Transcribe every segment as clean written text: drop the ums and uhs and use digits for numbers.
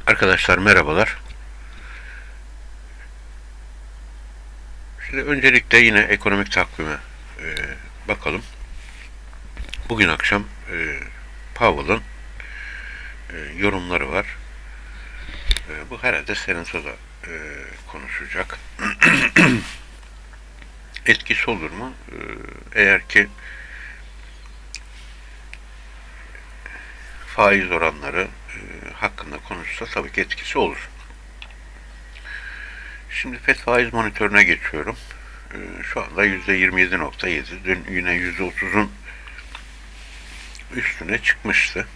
Arkadaşlar merhabalar. Şimdi öncelikle yine ekonomik takvime bakalım. Bugün akşam Powell'ın yorumları var. Bu herhalde Senato'da konuşacak. Etkisi olur mu? Eğer ki faiz oranları hakkında konuşsa tabii ki etkisi olur. Şimdi FED faiz monitörüne geçiyorum. Şu anda %27.7. Dün yine %30'un üstüne çıkmıştı.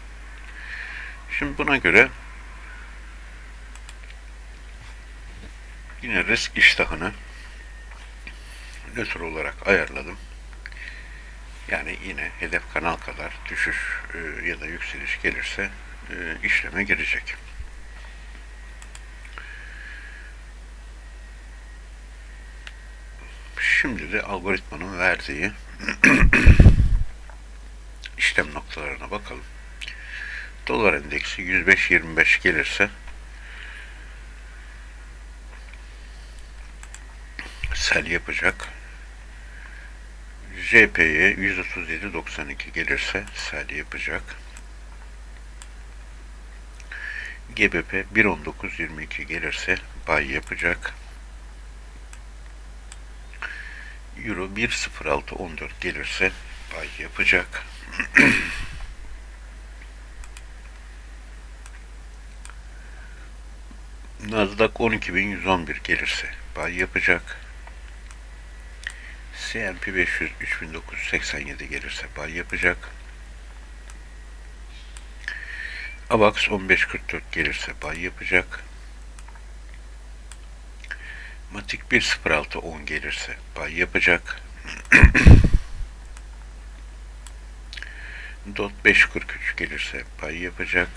Şimdi buna göre yine risk iştahını nötr olarak ayarladım. Yani yine hedef kanal kadar düşüş ya da yükseliş gelirse işleme girecek. Şimdi de algoritmanın verdiği işlem noktalarına bakalım. Dolar endeksi 105.25 gelirse sell yapacak. JP'ye 137.92 gelirse sell yapacak. GBP 1.19.22 gelirse buy yapacak. Euro 1.06.14 gelirse buy yapacak. Nasdaq 12.111 gelirse buy yapacak. S&P 500 3.987 gelirse buy yapacak. AVAX 15.44 gelirse buy yapacak. Matic 1.06.10 gelirse buy yapacak. DOT 5.43 gelirse buy yapacak.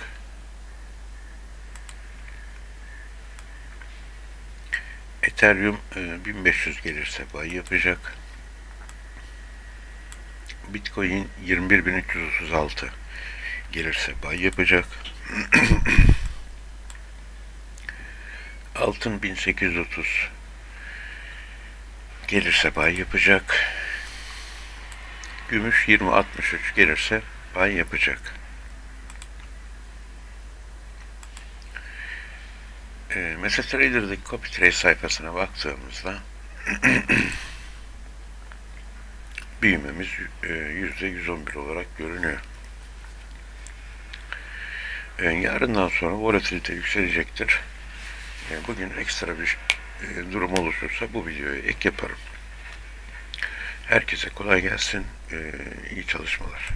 Ethereum 1500 gelirse buy yapacak. Bitcoin 21.336 gelirse buy yapacak. Altın 1830 gelirse buy yapacak. Gümüş 20.63 gelirse buy yapacak. MetaTrader'daki CopyTrace sayfasına baktığımızda büyümemiz %111 olarak görünüyor. Yarından sonra volatilite yükselecektir. Bugün ekstra bir durum oluşursa bu videoya ek yaparım. Herkese kolay gelsin, iyi çalışmalar.